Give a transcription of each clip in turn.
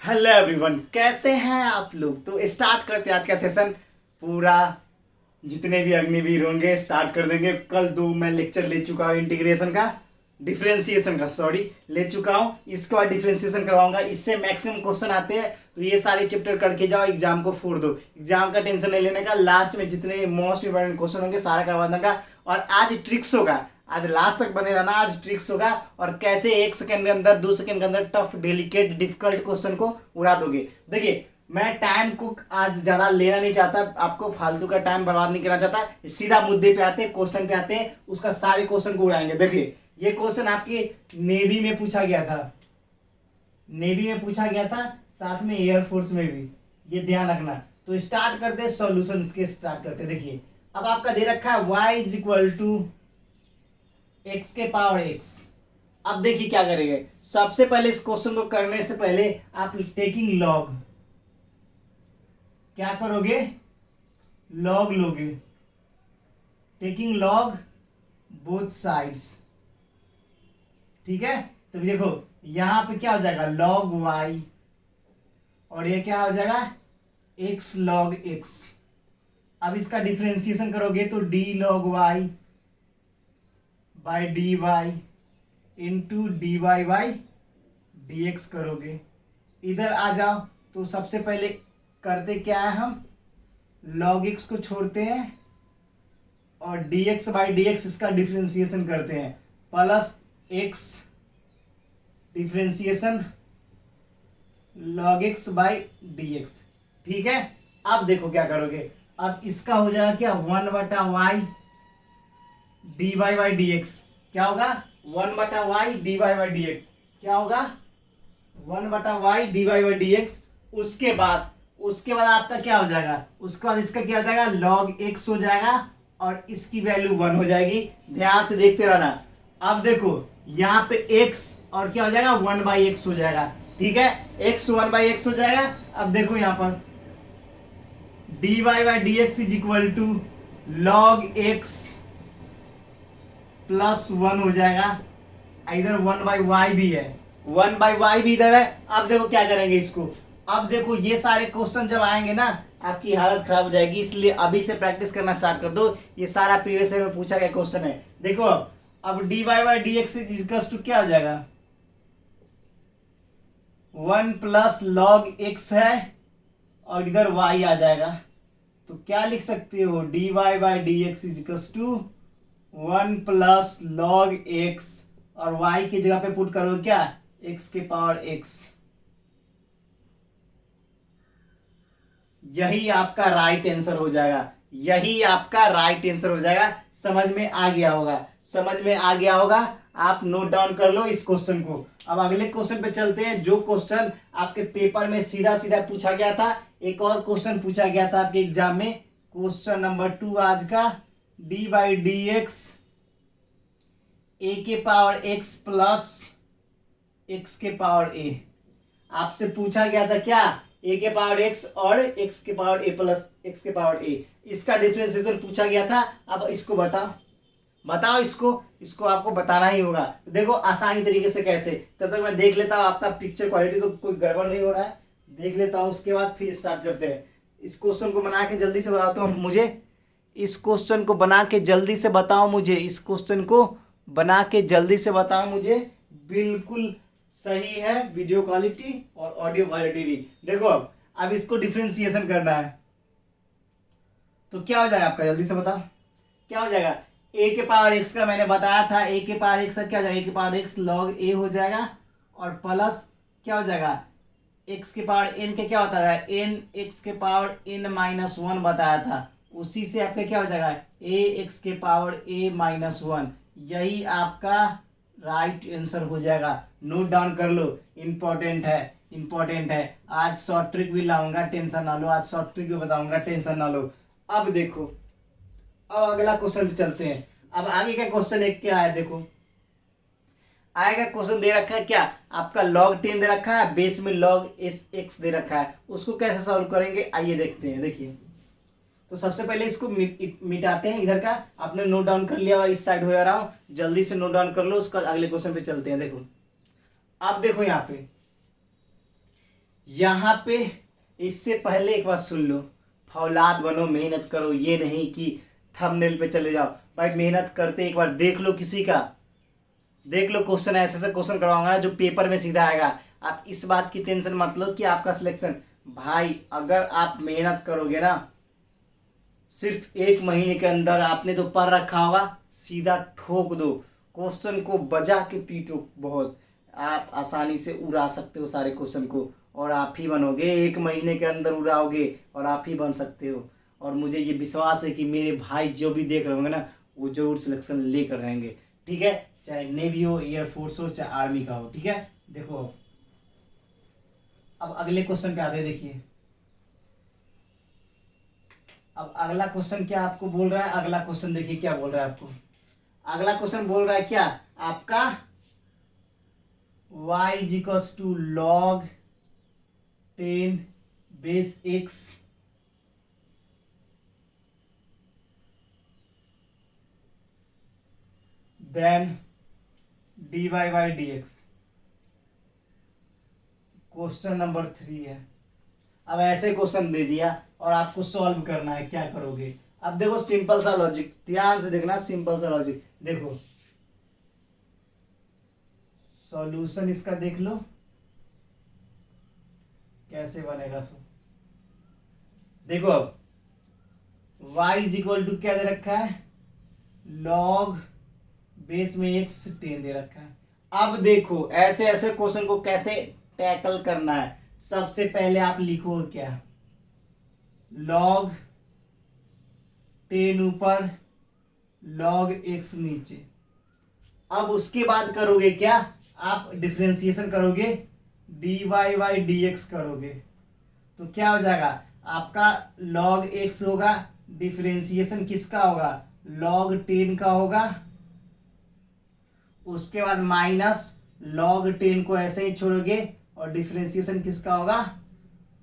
Hello everyone, कैसे हैं आप लोग। तो स्टार्ट करते हैं आज का सेशन। पूरा जितने भी अग्निवीर होंगे स्टार्ट कर देंगे। कल दो मैं लेक्चर ले चुका हूँ इंटीग्रेशन का, डिफरेंशिएशन का सॉरी ले चुका हूँ। इसके बाद डिफरेंशिएशन करवाऊंगा। इससे मैक्सिमम क्वेश्चन आते हैं, तो ये सारे चैप्टर करके जाओ, एग्जाम को फोड़ दो। एग्जाम का टेंशन नहीं लेने का, लास्ट में जितने मोस्ट इंपॉर्टेंट क्वेश्चन होंगे सारा करवा दूंगा। और आज ट्रिक्स होगा, आज लास्ट तक बने रहना। आज ट्रिक्स होगा और कैसे 1 सेकंड के अंदर 2 सेकंड के अंदर टफ डेलिकेट डिफिकल्ट क्वेश्चन को उड़ा दोगे। देखिए, मैं टाइम को आज ज्यादा लेना नहीं चाहता, आपको फालतू का टाइम बर्बाद नहीं करना चाहता। सीधा मुद्दे पे आते हैं, क्वेश्चन पे आते हैं, उसका सारे क्वेश्चन को उड़ाएंगे। देखिए, ये क्वेश्चन आपके नेवी में पूछा गया था, नेवी में पूछा गया था, साथ में एयरफोर्स में भी, ये ध्यान रखना। तो स्टार्ट करते हैं सॉल्यूशन के, स्टार्ट करते हैं। देखिए, अब आपका दे रखा है y is equal to x के पावर एक्स। अब देखिए क्या करेंगे। सबसे पहले इस क्वेश्चन को करने से पहले आप टेकिंग लॉग, क्या करोगे, लॉग लोगे, टेकिंग लॉग बोथ साइड्स। ठीक है, तो देखो यहां पे क्या हो जाएगा, लॉग वाई, और ये क्या हो जाएगा, एक्स लॉग एक्स। अब इसका डिफरेंशिएशन करोगे तो d log y by d y into d y by D x करोगे। इधर आ जाओ, तो सबसे पहले करते क्या है, हम लॉग एक्स को छोड़ते हैं और D x by D x इसका डिफ्रेंसिएशन करते हैं, plus x differentiation log x by D x. ठीक है, अब देखो क्या करोगे। अब इसका हो जाएगा क्या, 1/y d y by D x. क्या होगा, 1/y d y by D x. क्या होगा, 1/y d y by D x. उसके बाद आपका क्या हो जाएगा, उसके बाद इसका क्या हो जाएगा, log x हो जाएगा और इसकी वैल्यू 1 हो जाएगी। ध्यान से देखते रहना। अब देखो यहाँ पे x और क्या हो जाएगा, 1/x हो जाएगा। ठीक है, x 1/x हो जाएगा। अब देखो यहाँ पर d y by D x is equal to log x plus 1 हो जाएगा। इधर 1/y भी है, 1/y भी इधर है। अब देखो क्या करेंगे इसको। अब देखो ये सारे क्वेश्चन जब आएंगे ना, आपकी हालत खराब हो जाएगी, इसलिए अभी से प्रैक्टिस करना स्टार्ट कर दो। ये सारा प्रीवियस ईयर में पूछा गया क्वेश्चन है। देखो अब d y by D x equals to क्या हो जाएगा, 1 प्लस लॉग एक्स है और इधर y आ जाएगा। तो क्या लिख सकते हो, d y by D x equals to 1 plus log x और y की जगह पे पुट करो क्या, x के पावर x। यही आपका राइट आंसर हो जाएगा, यही आपका राइट आंसर हो जाएगा। समझ में आ गया होगा, समझ में आ गया होगा। आप नोट डाउन कर लो इस क्वेश्चन को। अब अगले क्वेश्चन पे चलते हैं, जो क्वेश्चन आपके पेपर में सीधा सीधा पूछा गया था। एक और क्वेश्चन पूछा गया था आपके एग्जाम में, क्वेश्चन नंबर 2 आज का, डी बाई डी एक्स ए के पावर एक्स प्लस एक्स के पावर ए। आपसे पूछा गया था क्या, ए के पावर एक्स और एक्स के पावर ए प्लस एक्स के पावर ए, इसका डिफरेंशिएशन पूछा गया था। अब इसको बताओ इसको आपको बताना ही होगा। तो देखो आसानी तरीके से कैसे, तब तक मैं देख लेता हूँ आपका पिक्चर क्वालिटी तो कोई गड़बड़ नहीं हो रहा है, देख लेता हूँ, उसके बाद फिर स्टार्ट करते हैं। इस क्वेश्चन को बना के जल्दी से बताता हूँ मुझे, इस क्वेश्चन को बना के जल्दी से बताओ मुझे, इस क्वेश्चन को बना के जल्दी से बताओ मुझे। बिल्कुल सही है वीडियो क्वालिटी और ऑडियो क्वालिटी भी। देखो अब इसको डिफरेंशिएशन करना है, तो क्या हो जाएगा आपका, जल्दी से बताओ क्या हो जाएगा। ए के पावर एक्स का मैंने बताया था, ए के पावर एक्स का क्या हो जाएगा, ए के पावर एक्स लॉग ए हो जाएगा और प्लस क्या हो जाएगा, एक्स के पावर एन के क्या होता है, एन एक्स के पावर एन माइनस 1 बताया था, उसी से आपका क्या हो जाएगा, ए एक्स के पावर ए माइनस 1। यही आपका राइट आंसर हो जाएगा। नोट डाउन कर लो, इंपॉर्टेंट है, इंपॉर्टेंट है। आज शॉर्ट ट्रिक भी लाऊंगा, टेंशन ना लो, आज शॉर्ट ट्रिक भी बताऊंगा, टेंशन ना लो। अब देखो, अब अगला क्वेश्चन पे चलते हैं। अब आगे का क्वेश्चन एक क्या है, देखो आएगा क्वेश्चन दे रखा है क्या, आपका log 10 दे रखा है, बेस में log x दे रखा है, उसको कैसे सॉल्व करेंगे आइए देखते हैं। देखिए, तो सबसे पहले इसको मिटाते हैं। इधर का आपने नोट डाउन कर लिया, इस साइड हो जा रहा हूँ, जल्दी से नोट डाउन कर लो, उसका अगले क्वेश्चन पे चलते हैं। देखो अब देखो यहाँ पे यहाँ पे इससे पहले एक बात सुन लो, फौलाद बनो, मेहनत करो, ये नहीं कि थंबनेल पे चले जाओ भाई। मेहनत करते एक बार देख लो, किसी का देख लो क्वेश्चन, ऐसे ऐसे क्वेश्चन करवाऊंगा ना जो पेपर में सीधा आएगा। आप इस बात की टेंशन मत लो कि आपका सिलेक्शन, भाई अगर आप मेहनत करोगे ना, सिर्फ 1 महीने के अंदर आपने तो पढ़ रखा होगा, सीधा ठोक दो, क्वेश्चन को बजा के पीटो, बहुत आप आसानी से उड़ा सकते हो सारे क्वेश्चन को, और आप ही बनोगे, 1 महीने के अंदर उड़ाओगे और आप ही बन सकते हो। और मुझे ये विश्वास है कि मेरे भाई जो भी देख रहे होंगे ना, वो जरूर सिलेक्शन लेकर रहेंगे, ठीक है, चाहे नेवी हो, एयरफोर्स हो, चाहे आर्मी का हो, ठीक है। देखो अब अगले क्वेश्चन पे आते हैं, देखिए अब अगला क्वेश्चन क्या आपको बोल रहा है, अगला क्वेश्चन देखिए क्या बोल रहा है आपको। अगला क्वेश्चन बोल रहा है क्या आपका, y is equals to log 10 base x then dy by dx। Question number 3 है। अब ऐसे क्वेश्चन दे दिया और आपको सॉल्व करना है, क्या करोगे। अब देखो सिंपल सा लॉजिक, ध्यान से देखना, सिंपल सा लॉजिक देखो, सॉल्यूशन इसका देख लो कैसे बनेगा। सो देखो अब y इज इक्वल टू क्या दे रखा है, log बेस में x 10 दे रखा है। अब देखो ऐसे ऐसे क्वेश्चन को कैसे टैकल करना है। सबसे पहले आप लिखो क्या, log 10 ऊपर, log x नीचे। अब उसके बाद करोगे क्या, आप डिफरेंशिएशन करोगे, dy बाई dx करोगे, तो क्या हो जाएगा आपका log x होगा, डिफरेंशिएशन किसका होगा, log 10 का होगा। उसके बाद माइनस log 10 को ऐसे ही छोड़ोगे और डिफरेंशिएशन किसका होगा,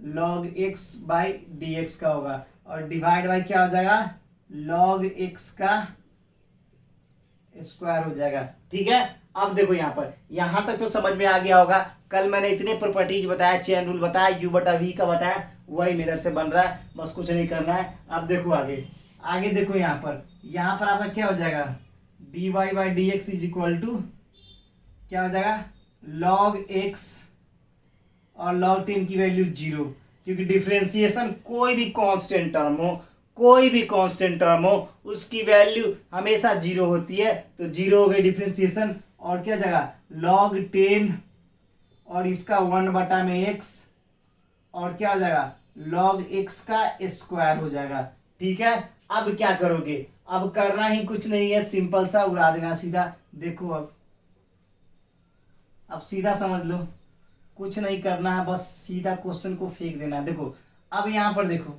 log x बाई dx का होगा, और डिवाइड बाई क्या हो जाएगा, log x का स्क्वायर हो जाएगा, ठीक है। अब देखो यहाँ पर, यहाँ तक तो समझ में आ गया होगा। कल मैंने इतने प्रॉपर्टीज बताया, चेन रूल बताया, u बटा v का बताया, वही मेथड से बन रहा है, बस कुछ नहीं करना है। अब देखो आगे, आगे देखो यहाँ पर आपका क्या हो जाएगा, dy by D x is equal to क्या हो जाएगा, log x और log 10 की वैल्यू 0, क्योंकि डिफरेंशिएशन कोई भी कांस्टेंट टर्म हो, कोई भी कांस्टेंट टर्म हो, उसकी वैल्यू हमेशा 0 होती है, तो 0 हो गई डिफरेंशिएशन। और क्या जगह log 10 और इसका 1 बटा में x, और क्या हो जाएगा log x का स्क्वायर हो जाएगा, ठीक है। अब क्या करोगे, अब करना ही कुछ नहीं है, सिंपल सा उड़ा देना सीधा। देखो अब सीधा समझ लो, कुछ नहीं करना है, बस सीधा क्वेश्चन को फेंक देना है। देखो अब यहां पर देखो,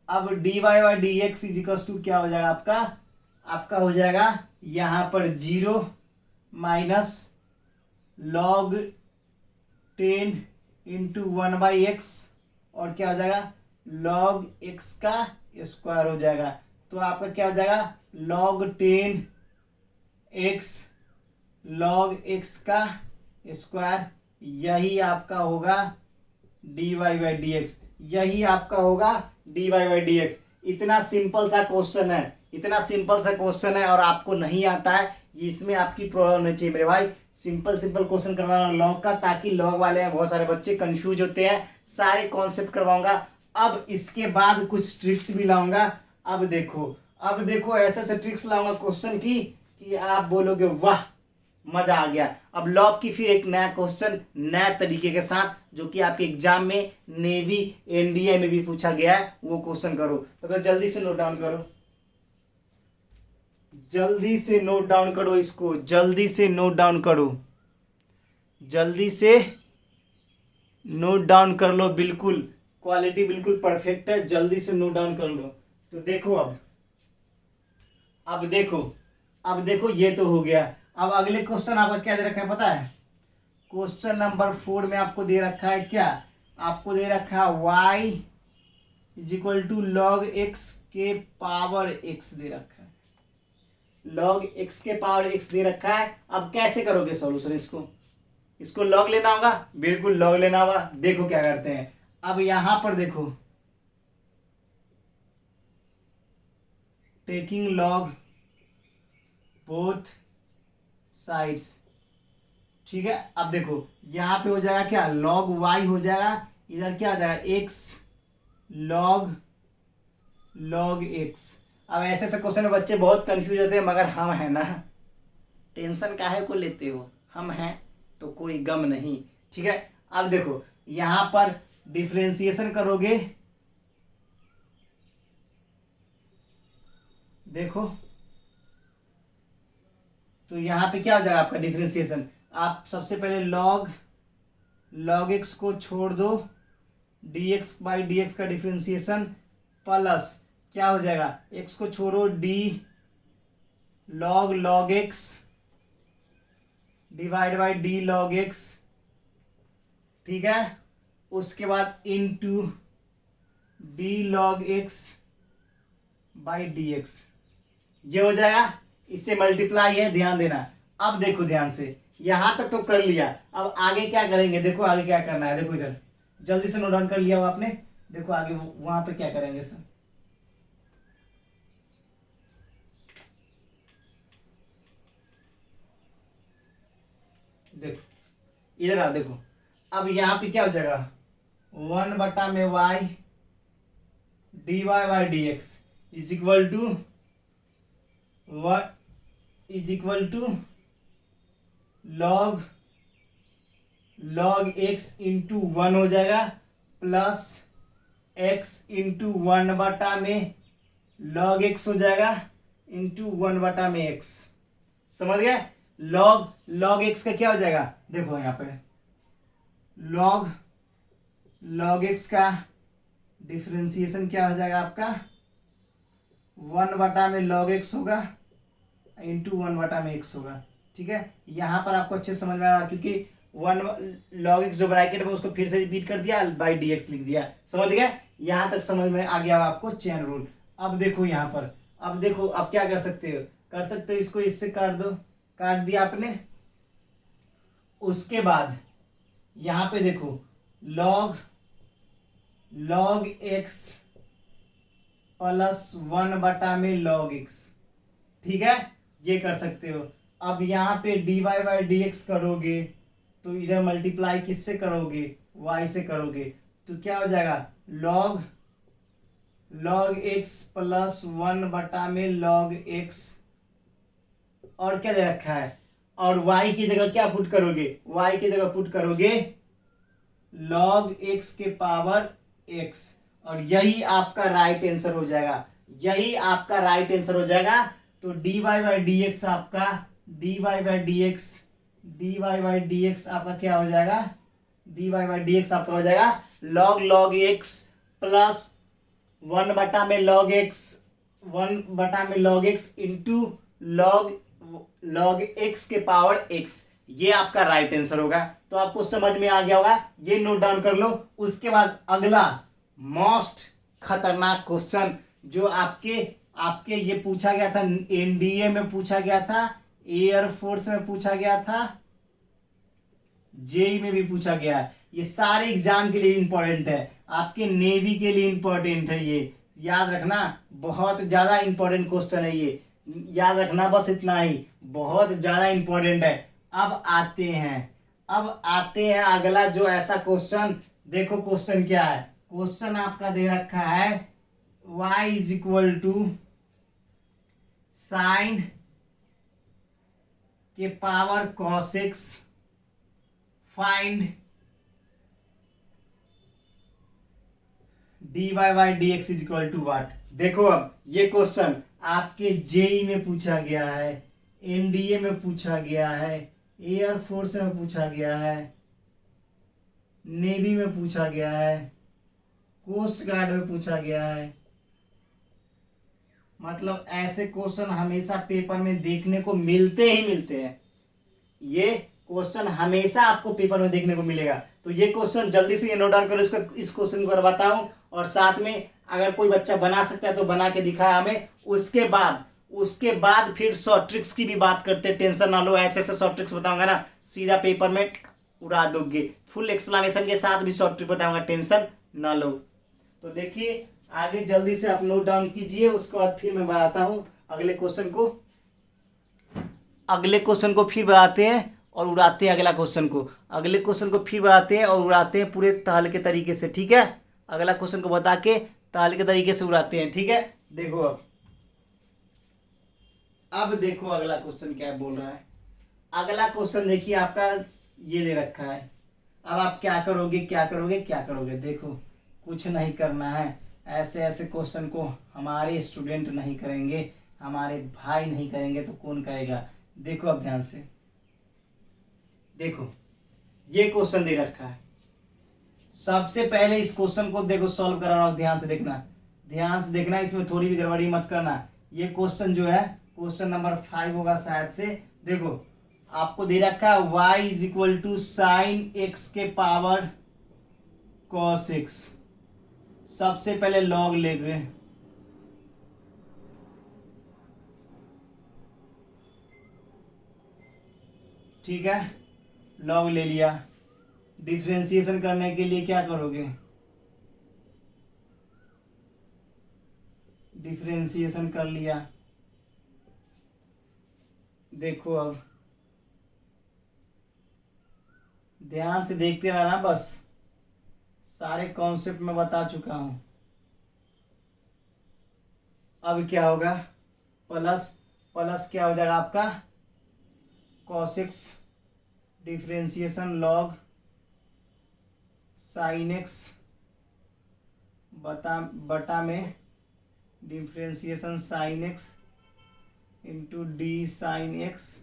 अब dy by D x is equal to क्या हो जाएगा आपका हो जाएगा यहां पर 0 minus log 10 into 1 by x, और क्या हो जाएगा log x का स्क्वायर हो जाएगा। तो आपका क्या हो जाएगा log 10 x log x का स्क्वायर, यही आपका होगा dy बाई डी एक्स, यही आपका होगा dy बाई डी एक्स। इतना सिंपल सा क्वेश्चन है, इतना सिंपल सा क्वेश्चन है, और आपको नहीं आता है, इसमें आपकी प्रॉब्लम नहीं चाहिए मेरे भाई। सिंपल सिंपल क्वेश्चन करवाना लॉग का, ताकि लॉग वाले हैं बहुत सारे बच्चे कंफ्यूज होते हैं, सारे कॉन्सेप्ट करवाऊंगा। अब इसके बाद कुछ ट्रिक्स भी लाऊंगा। अब देखो ऐसे ऐसे ट्रिक्स लाऊंगा क्वेश्चन की कि आप बोलोगे वाह मजा आ गया। अब लॉग की फिर एक नया क्वेश्चन नए तरीके के साथ, जो कि आपके एग्जाम में नेवी एनडीए में भी पूछा गया है, वो क्वेश्चन करो। तो जल्दी से नोट डाउन करो, जल्दी से नोट डाउन करो इसको, जल्दी से नोट डाउन करो, जल्दी से नोट डाउन कर लो। बिल्कुल क्वालिटी बिल्कुल परफेक्ट है, जल्दी से नोट डाउन कर लो। तो देखो अब देखो ये तो हो गया। अब अगले क्वेश्चन आपका क्या दे रखा है पता है, क्वेश्चन नंबर 4 में आपको दे रखा है क्या, आपको दे रखा है y is equal to log x के पावर x दे रखा है, log x के पावर x दे रखा है। अब कैसे करोगे सॉल्यूशन इसको, इसको लॉग लेना होगा, बिल्कुल लॉग लेना होगा। देखो क्या करते हैं, अब यहां पर देखो, टेकिंग लॉग बोथ साइड्स, ठीक है। अब देखो यहां पे हो जाएगा क्या, लॉग वाई हो जाएगा, इधर क्या हो जाएगा एक्स लॉग लॉग एक्स। अब ऐसे ऐसे क्वेश्चन में बच्चे बहुत कंफ्यूज होते हैं, मगर हम है ना, टेंशन काहे को लेते हो, हम हैं तो कोई गम नहीं, ठीक है। अब देखो यहां पर डिफरेंशिएशन करोगे, देखो तो यहां पे क्या हो जाएगा आपका डिफरेंशिएशन, आप सबसे पहले लॉग एक्स को छोड़ दो, dx बाई डी एक्स का डिफरेंशिएशन प्लस क्या हो जाएगा, x को छोड़ो d log x divide by D log x, ठीक है। उसके बाद into D log x by D x, ये हो जाएगा, इससे मल्टीप्लाई है, ध्यान देना। अब देखो ध्यान से, यहां तक तो कर लिया, अब आगे क्या करेंगे, देखो आगे क्या करना है, देखो इधर जल्दी से नोट डाउन कर लिया हो आपने, देखो आगे वहां पे क्या करेंगे सर, देखो इधर आ, देखो अब यहां पे क्या हो जाएगा, 1/y dy by D x is equal to what is equal to log x into 1 हो जाएगा, प्लस एक्स इंटू 1 में लॉग एक्स हो जाएगा, इंटू 1 में एक्स, समझ गए। लॉग एक्स का क्या हो जाएगा, देखो यहाँ पे लॉग एक्स का डिफरेंशिएशन क्या हो जाएगा आपका, 1 में लॉग एक्स होगा, इंटू 1 में एक्स होगा, ठीक है। यहाँ पर आपको अच्छे से समझ में आ रहा, क्योंकि 1 लॉग एक्स जो ब्रैकेट में उसको फिर से रिपीट कर दिया, बाई डी एक्स लिख दिया, समझ गए। यहाँ तक समझ में आ गया आपको चेन रूल। अब देखो यहाँ पर, अब देखो अब क्या कर सकते हो, इसको इससे काट दो, काट दिया आपने। उसके बाद यहाँ पे देखो लॉग एक्स प्लस 1 में लॉग एक्स, ठीक है, ये कर सकते हो। अब यहाँ पे d y by D x करोगे तो इधर मल्टीप्लाई किससे करोगे, y से करोगे, तो क्या हो जाएगा, लॉग एक्स प्लस 1 में लॉग एक्स, और क्या दे रखा है, और y की जगह क्या पुट करोगे, y की जगह पुट करोगे लॉग एक्स के पावर x, और यही आपका राइट आंसर हो जाएगा, यही आपका राइट आंसर हो जाएगा। तो dy बाई डी एक्स आपका, dy बाई डी एक्स आपका क्या हो जाएगा, dy बाई डी एक्स आपका हो जाएगा लॉग एक्स प्लस 1 में लॉग एक्स, 1 में log x into log x के पावर x, ये आपका राइट आंसर होगा। तो आपको समझ में आ गया होगा, ये नोट डाउन कर लो। उसके बाद अगला मोस्ट खतरनाक क्वेश्चन जो आपके ये पूछा गया था, एनडीए में पूछा गया था, एयरफोर्स में पूछा गया था, जेई में भी पूछा गया है, ये सारे एग्जाम के लिए इंपॉर्टेंट है, आपके नेवी के लिए इंपॉर्टेंट है, ये याद रखना, बहुत ज्यादा इंपॉर्टेंट क्वेश्चन है ये, याद रखना बस इतना ही, बहुत ज्यादा इंपॉर्टेंट है। अब आते हैं अगला जो ऐसा क्वेश्चन, देखो क्वेश्चन क्या है, क्वेश्चन आपका दे रखा है y is equal to sine के power cos x, find dy by D x is equal to what. देखो अब ये क्वेश्चन आपके जेई में पूछा गया है, एनडीए में पूछा गया है, एयरफोर्स में पूछा गया है, नेवी में पूछा गया है, कोस्ट गार्ड में पूछा गया है। मतलब ऐसे क्वेश्चन हमेशा पेपर में देखने को मिलते ही मिलते हैं, ये क्वेश्चन हमेशा आपको पेपर में देखने को मिलेगा। तो ये क्वेश्चन जल्दी से ये नोट डाउन करो, इस क्वेश्चन को करवाता हूं, और साथ में अगर कोई बच्चा बना सकता है तो बना के दिखाया हमें। उसके बाद फिर शॉर्ट ट्रिक्स की भी बात करते हैं, टेंशन ना लो, ऐसे ऐसे शॉर्ट ट्रिक्स बताऊंगा ना, सीधा पेपर में उड़ा दोगे। फुल एक्सप्लेनेशन के साथ भी शॉर्ट ट्रिक बताऊंगा, टेंशन ना लो। तो देखिए आगे जल्दी से आप नोट डाउन कीजिए, उसके बाद फिर मैं बताता हूँ अगले क्वेश्चन को। अगले क्वेश्चन को फिर बताते हैं और उड़ाते हैं अगला क्वेश्चन को। अगले क्वेश्चन को फिर बताते हैं और उड़ाते हैं पूरे ताल के तरीके से, ठीक है। अगला क्वेश्चन को बता के ताल के तरीके से उड़ाते हैं, ठीक है। देखो अब देखो अगला क्वेश्चन क्या बोल रहा है। अगला क्वेश्चन देखिए आपका ये दे रखा है। अब आप क्या करोगे क्या करोगे क्या करोगे। देखो कुछ नहीं करना है, ऐसे ऐसे क्वेश्चन को हमारे स्टूडेंट नहीं करेंगे, हमारे भाई नहीं करेंगे तो कौन करेगा। देखो अब ध्यान से देखो, ये क्वेश्चन दे रखा है। सबसे पहले इस क्वेश्चन को देखो सॉल्व करा रहा हूं, ध्यान से देखना, ध्यान से देखना, इसमें थोड़ी भी गड़बड़ी मत करना। ये क्वेश्चन जो है क्वेश्चन नंबर 5 होगा शायद से। देखो आपको दे रखा है y is equal to sine x के पावर cos x। सबसे पहले लॉग लेंगे, ठीक है, लॉग ले लिया। डिफरेंशिएशन करने के लिए क्या करोगे, डिफरेंशिएशन कर लिया। देखो अब ध्यान से देखते रहना, बस सारे कॉन्सेप्ट में बता चुका हूं। अब क्या होगा, प्लस प्लस क्या हो जाएगा आपका cos x differentiation log sine x बटा में differentiation sine x into d sine x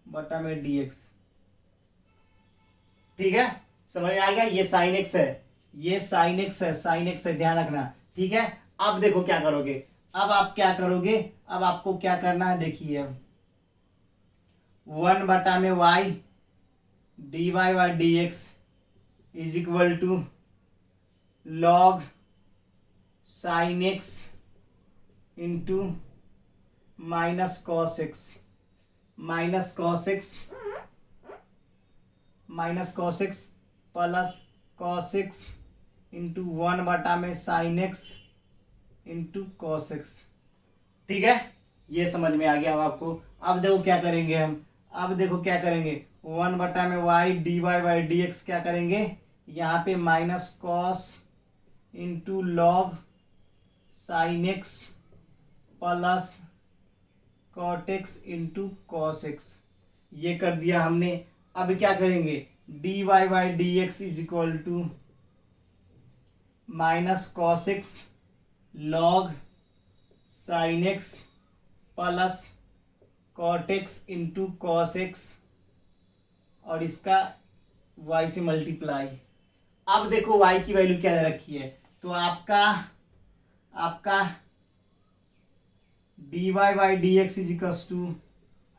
बटा में dx, ठीक है। समझ में आएगा, ये साइन x है, ये साइन x है, साइन x है, ध्यान रखना, ठीक है। अब देखो क्या करोगे, अब आप क्या करोगे, अब आपको क्या करना है, देखिए अब 1 बटा में y dy by D x is equal to log sine x into minus cos x, minus cos x plus cos x into 1 बटा में sine x into cos x, ठीक है। ये समझ में आ गया अब आपको। अब देखो क्या करेंगे हम, अब देखो क्या करेंगे, 1 बटा में y dy by D x क्या करेंगे, यहाँ पे minus cos into log sine x plus cot x into cos x, ये कर दिया हमने। अब क्या करेंगे, dy by D x is equal to minus cos x log sine x plus cot x into cos x और इसका y से मल्टीप्लाई। अब देखो y की वैल्यू क्या दे रखी है, तो आपका dy by D x is equal to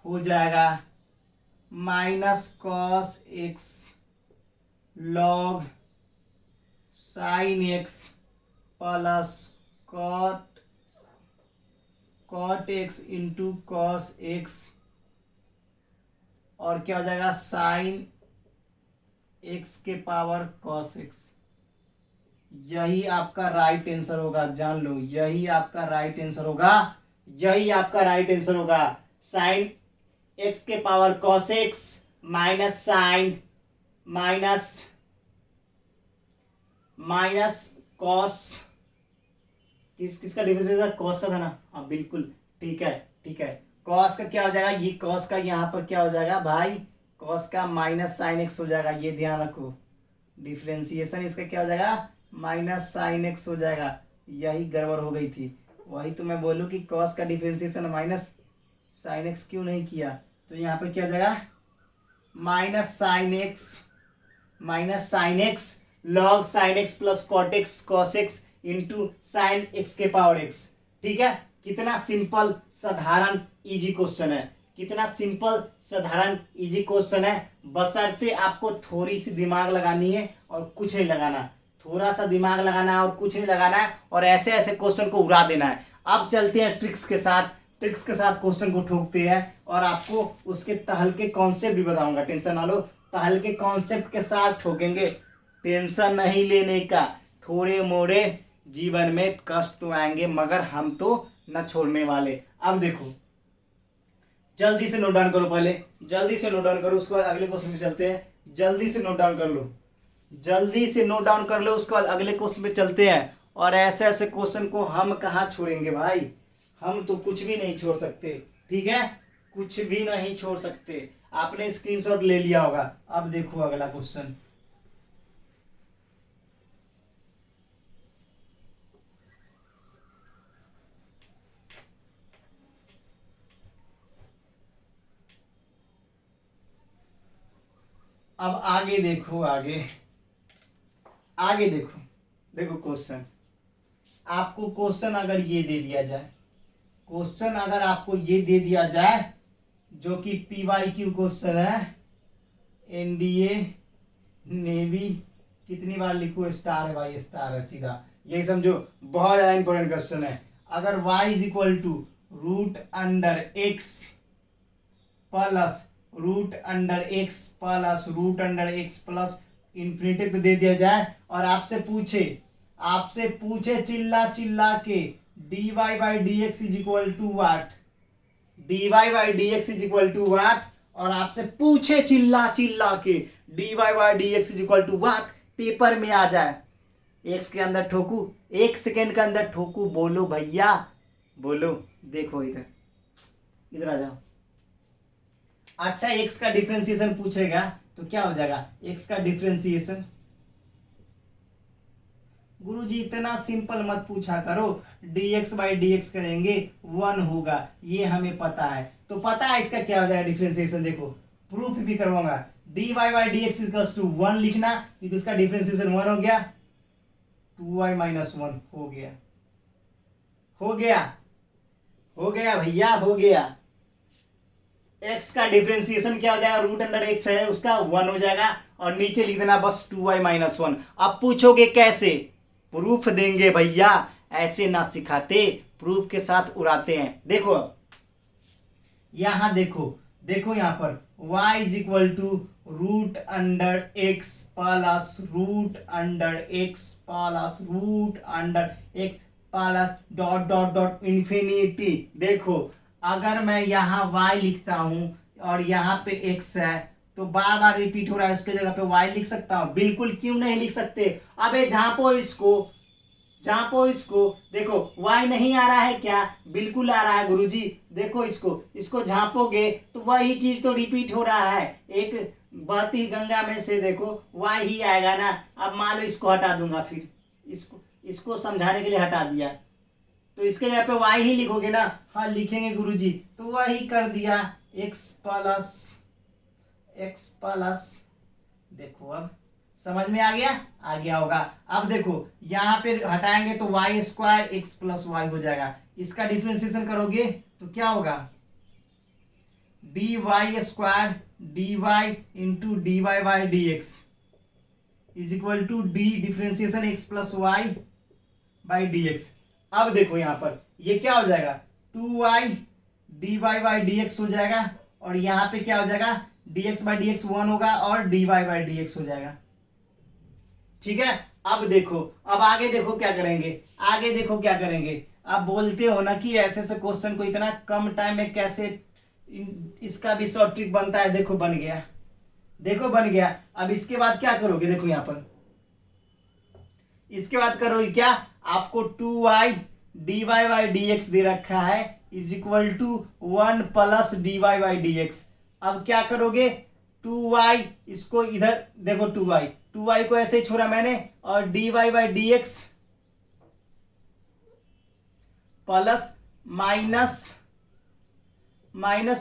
हो जाएगा minus cos x log sine x plus cot x into cos x और क्या हो जाएगा साइन एक्स के पावर कॉस एक्स। यही आपका राइट आंसर होगा, जान लो, यही आपका राइट आंसर होगा, यही आपका राइट आंसर होगा। साइन एक्स के power cos x minus sine minus cos, किसका डिफरेंस था, कॉस का था ना, हाँ बिल्कुल ठीक है, ठीक है। कॉस का क्या हो जाएगा, ये कॉस का यहाँ पर क्या हो जाएगा भाई, कॉस का माइनस साइन एक्स हो जाएगा, ये ध्यान रखो। डिफरेंशिएशन इसका क्या हो जाएगा, माइनस साइन एक्स हो जाएगा, यही गड़बड़ हो गई थी। वही तो मैं बोलूँ कि कॉस का डिफरेंशिएशन माइनस साइन एक्स क्यों नहीं किया, तो यहाँ पर क्या हो जाएगा minus sine x log sine x plus cot x cos x into sine x के पावर एक्स, ठीक है। कितना सिंपल साधारण इजी क्वेश्चन है, कितना सिंपल साधारण इजी क्वेश्चन है, बशर्ते आपको थोड़ी सी दिमाग लगानी है और कुछ नहीं लगाना, थोड़ा सा दिमाग लगाना है और कुछ नहीं लगाना है, और ऐसे ऐसे क्वेश्चन को उड़ा देना है। अब चलते हैं ट्रिक्स के साथ, ट्रिक्स के साथ क्वेश्चन को ठोकते हैं और आपको उसके तहल के कॉन्सेप्ट भी बताऊंगा, टेंशन ना लो, पहल के कॉन्सेप्ट के साथ ठोकेंगे। टेंशन नहीं लेने का, थोड़े मोड़े जीवन में कष्ट तो आएंगे मगर हम तो न छोड़ने वाले। अब देखो जल्दी से नोट डाउन करो, पहले जल्दी से नोट डाउन करो, उसके बाद अगले क्वेश्चन पे चलते हैं। जल्दी से नोट डाउन कर लो, जल्दी से नोट डाउन कर लो, उसके बाद अगले क्वेश्चन पे चलते हैं। और ऐसे ऐसे क्वेश्चन को हम कहाँ छोड़ेंगे भाई, हम तो कुछ भी नहीं छोड़ सकते, ठीक है, कुछ भी नहीं छोड़ सकते। आपने स्क्रीनशॉट ले लिया होगा। अब देखो अगला क्वेश्चन। अब आगे देखो, आगे आगे देखो, देखो क्वेश्चन, आपको क्वेश्चन अगर ये दे दिया जाए, क्वेश्चन अगर आपको ये दे दिया जाए जो कि PYQ क्वेश्चन है, NDA नेवी, कितनी बार लिखो, स्टार है भाई, स्टार है सीधा, यही समझो, बहुत ज्यादा इंपॉर्टेंट क्वेश्चन है। अगर y is equal to root under x plus root under x plus root under x plus infinity पे दे दिया जाए और आपसे पूछे चिल्ला चिल्ला के dy by D x is equal to what, dy by D x is equal to what, और आपसे पूछे चिल्ला चिल्ला के dy by D x is equal to what, paper में आ जाए, एक्स के अंदर ठोकू, 1 सेकेंड के अंदर ठोकू, बोलो भैया बोलो। देखो इधर, इधर आ जाओ। अच्छा एक्स का डिफरेंशिएशन पूछेगा तो क्या हो जाएगा, एक्स का डिफरेंशिएशन, गुरुजी इतना सिंपल मत पूछा करो, dx बाई डी एक्स करेंगे 1 होगा, ये हमें पता है। तो पता है इसका क्या हो जाएगा डिफरेंशिएशन, देखो प्रूफ भी करवाऊंगा। dy by D x equals to 1 लिखना, क्योंकि इसका डिफरेंशिएशन 1 हो गया, 2y माइनस 1 हो गया, हो गया, हो गया भैया, हो गया। x का डिफरेंशिएशन क्या हो जाएगा, रूट अंडर एक्स है उसका 1 हो जाएगा, और नीचे लिख देना बस 2y माइनस 1। अब पूछोगे कैसे, प्रूफ देंगे भैया, ऐसे ना सिखाते, प्रूफ के साथ उड़ाते हैं। देखो अब यहां देखो, देखो यहां पर y is equal to root under x plus root under x plus root under x plus dot dot dot infinity. देखो अगर मैं यहाँ y लिखता हूं और यहाँ पे x है तो बार बार रिपीट हो रहा है, उसके जगह पे y लिख सकता हूं, बिल्कुल क्यों नहीं लिख सकते। अबे झांपो इसको, झांपो इसको, देखो y नहीं आ रहा है क्या, बिल्कुल आ रहा है गुरुजी, देखो इसको झांपोगे तो वही चीज तो रिपीट हो रहा है, एक बहती गंगा में से देखो y ही आएगा ना। अब मान लो इसको हटा दूंगा, फिर इसको समझाने के लिए हटा दिया, तो इसके जगह पे y ही लिखोगे ना, हाँ लिखेंगे गुरुजी, तो वही कर दिया x प्लस, देखो अब समझ में आ गया होगा। अब देखो यहाँ पे हटाएंगे तो y square x plus y हो जाएगा, इसका डिफरेंशिएशन करोगे तो क्या होगा, dy square dy into dy by D x is equal to d differentiation x plus y by D x. अब देखो यहाँ पर ये क्या हो जाएगा, 2y dy by D x हो जाएगा, और यहाँ पे क्या हो जाएगा, dx बाई डी एक्स 1 होगा और dy बाई डी एक्स हो जाएगा, ठीक है। अब देखो, अब आगे देखो क्या करेंगे, आगे देखो क्या करेंगे। आप बोलते हो ना कि ऐसे ऐसे क्वेश्चन को इतना कम टाइम में कैसे, इसका भी शॉर्ट ट्रिक बनता है, देखो बन गया, देखो बन गया। अब इसके बाद क्या करोगे, देखो यहाँ पर इसके बाद करोगे क्या, आपको 2y dy by D X दे रखा है is equal to 1 plus dy by D x. अब क्या करोगे, 2y इसको इधर देखो, 2y को ऐसे ही छोड़ा मैंने, और dy by D x plus minus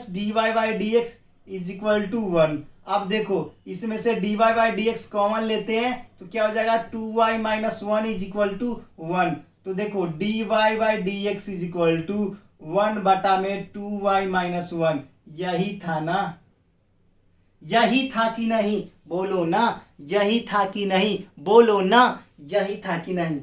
dy by D x is equal to 1। अब देखो इसमें से dy by D x common लेते हैं तो क्या हो जाएगा, 2y minus 1 is equal to 1। तो देखो dy by D x is equal to 1 बटा में 2y माइनस 1, यही था ना, यही था कि नहीं, बोलो ना, यही था कि नहीं, बोलो ना, यही था कि नहीं।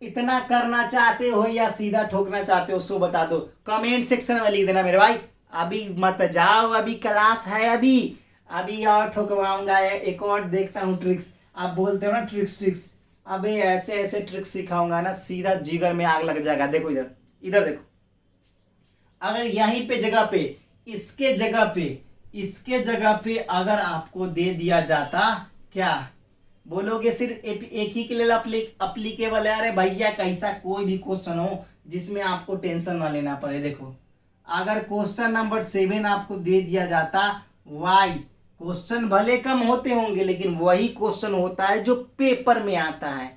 इतना करना चाहते हो या सीधा ठोकना चाहते हो, सो बता दो, कमेंट सेक्शन में लिख देना मेरे भाई। अभी मत जाओ, अभी क्लास है, अभी और ठोकवाऊंगा, एक और देखता हूँ ट्रिक्स। आप बोलते हो ना ट्रिक्स ट्रिक्स, अबे ऐसे ऐसे ट्रिक्स सिखाऊंगा ना सीधा जिगर में आग लग जाएगा। देखो इधर, इधर देखो, अगर यहीं पे जगह पे इसके जगह पे अगर आपको दे दिया जाता, क्या बोलोगे? सिर्फ एक ही के लिए अप्लीकेबल है। अरे भैया कैसा कोई भी क्वेश्चन हो जिसमें आपको टेंशन ना लेना पड़े। देखो अगर क्वेश्चन नंबर 7 आपको दे दिया जाता, वाई, क्वेश्चन भले कम होते होंगे लेकिन वही क्वेश्चन होता है जो पेपर में आता है।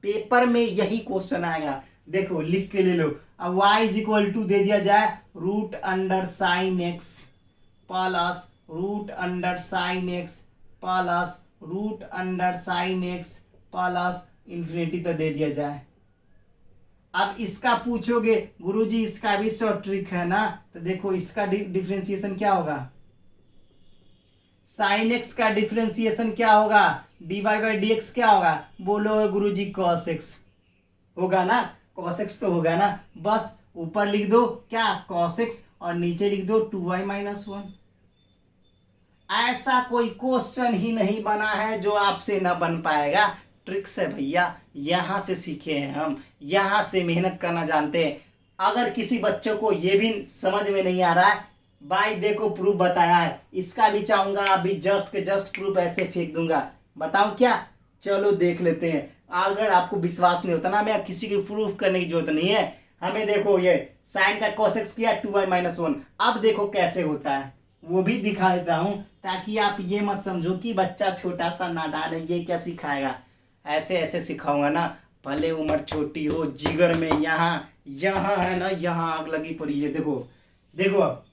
पेपर में यही क्वेश्चन आएगा। देखो लिख के ले लो। अब y इज इक्वल टू दे दिया जाए root under sine x plus root under sine x plus root under sine x plus infinity तक दे दिया जाए। अब इसका पूछोगे गुरुजी इसका भी शॉर्ट ट्रिक है ना, तो देखो इसका डिफरेंशिएशन क्या होगा? साइन एक्स का डिफरेंशिएशन क्या होगा? dy बाई डी एक्स क्या होगा? बोलो गुरुजी कॉस एक्स होगा ना, कॉस एक्स तो होगा ना। बस ऊपर लिख दो क्या? कॉस एक्स, और नीचे लिख दो 2y माइनस 1। ऐसा कोई क्वेश्चन ही नहीं बना है जो आपसे न बन पाएगा। ट्रिक्स है भैया, यहां से सीखे हैं हम, यहां से मेहनत करना जानते हैं। अगर किसी बच्चे को ये भी समझ में नहीं आ रहा है, भाई देखो प्रूफ बताया है, इसका भी चाहूंगा अभी जस्ट के जस्ट प्रूफ ऐसे फेंक दूंगा। बताऊं क्या? चलो देख लेते हैं। अगर आपको विश्वास नहीं होता ना, मैं किसी की प्रूफ करने की जरूरत नहीं है हमें। देखो ये साइन का कोसेक्स किया 2y माइनस 1, अब देखो कैसे होता है वो भी दिखा देता हूं, ताकि आप ये मत समझो कि बच्चा छोटा सा नादान है, ये क्या सिखाएगा। ऐसे ऐसे सिखाऊंगा ना, भले उम्र छोटी हो, जिगर में यहाँ यहाँ है ना, यहाँ आग लगी पड़ी है। देखो देखो, अब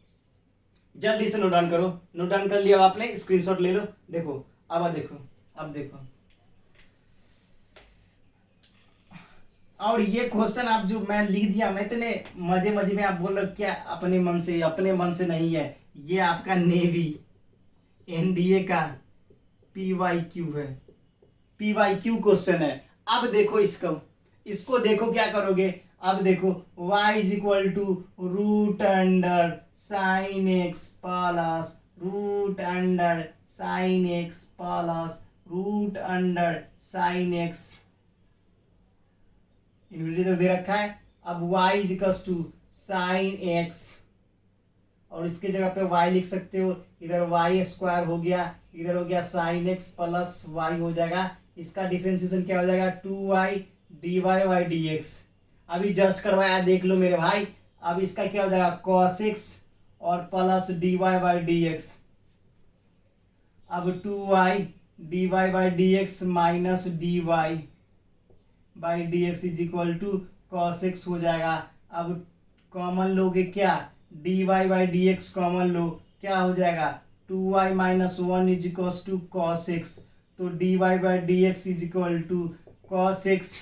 जल्दी से नोट डाउन करो। नोट डाउन कर लिया आपने, स्क्रीनशॉट ले लो। देखो अब देखो, अब देखो, और ये क्वेश्चन आप जो मैं लिख दिया, मैं इतने मजे मजे में आप बोल रहे क्या अपने मन से नहीं है। ये आपका नेवी एनडीए का PYQ है, PYQ क्वेश्चन है। अब देखो इसको देखो क्या करोगे। अब देखो y is equal to root under sine x plus root under sine x plus root under sine x, inverted तो दे रखा है। अब y is equal to sine x, और इसके जगह पे y लिख सकते हो। इधर y स्क्वायर हो गया, इधर हो गया साइन एक्स प्लस y हो जाएगा। इसका डिफरेंशिएशन क्या हो जाएगा? 2y dy by D x. अभी जस्ट करवाया, देख लो मेरे भाई। अब इसका क्या हो जाएगा? cos x और plus dy by D x. अब 2y dy बाई डी एक्स minus dy by D x is equal to cos X हो जाएगा। अब कॉमन लोगे क्या? dy by D x common लो, क्या हो जाएगा? 2y minus 1 is equal to cos X. तो dy by D x is equal to cos X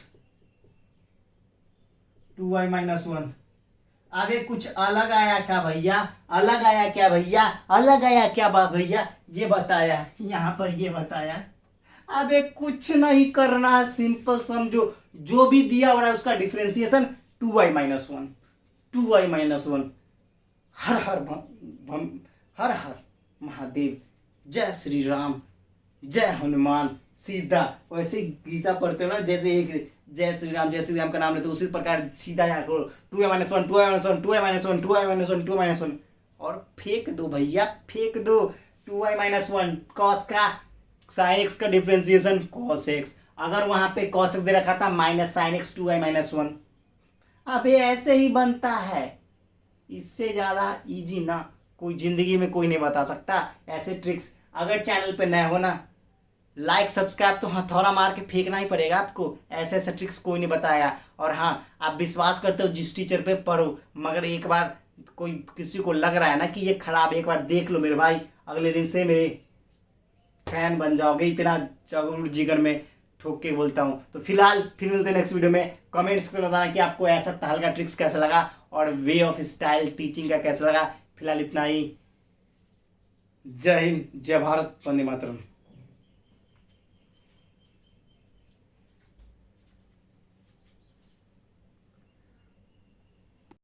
2y minus 1। अबे कुछ अलग आया क्या भैया? अलग आया क्या भैया? अलग आया क्या भैया? ये बताया यहाँ पर, ये बताया। अबे कुछ नहीं करना, सिंपल समझो, जो भी दिया हो रहा है उसका differentiation 2y minus 1, 2y minus 1। हर हर हर हर महादेव, जय श्री राम, जय हनुमान। सीधा वैसे गीता पढ़ते हो ना, जैसे एक जय श्री राम का नाम लेते हो, उसी प्रकार सीधा यहाँ करो 2y minus 1, 2y minus 1, 2y minus 1, 2y minus 1, 2y minus 1, और फेंक दो भैया, फेंक दो। 2y माइनस 1 कॉस का साइन एक्स का डिफरेंशिएशन कॉस एक्स। अगर वहां पे कॉस एक्स दे रखा था minus sine x 2y minus 1। अब ये ऐसे ही बनता है, इससे ज्यादा इजी ना कोई जिंदगी में कोई नहीं बता सकता ऐसे ट्रिक्स। अगर चैनल पे नए हो ना, लाइक सब्सक्राइब तो हथौड़ा मार के फेंकना ही पड़ेगा आपको, ऐसे ऐसे ट्रिक्स कोई नहीं बताएगा। और हाँ, आप विश्वास करते हो जिस टीचर पे पढ़ो, मगर एक बार कोई किसी को लग रहा है ना कि ये खराब, एक बार देख लो मेरे भाई, अगले दिन से मेरे फैन बन जाओगे। इतना जरूर जिगर में ठोक के बोलता हूँ। तो फिलहाल फिर मिलते हैं नेक्स्ट वीडियो में। कमेंट्स में बताना कि आपको ऐसा तहलका ट्रिक्स कैसा लगा और वे ऑफ स्टाइल टीचिंग का कैसा लगा। फिलहाल इतना ही। जय हिंद, जय भारत, वंदे मातरम।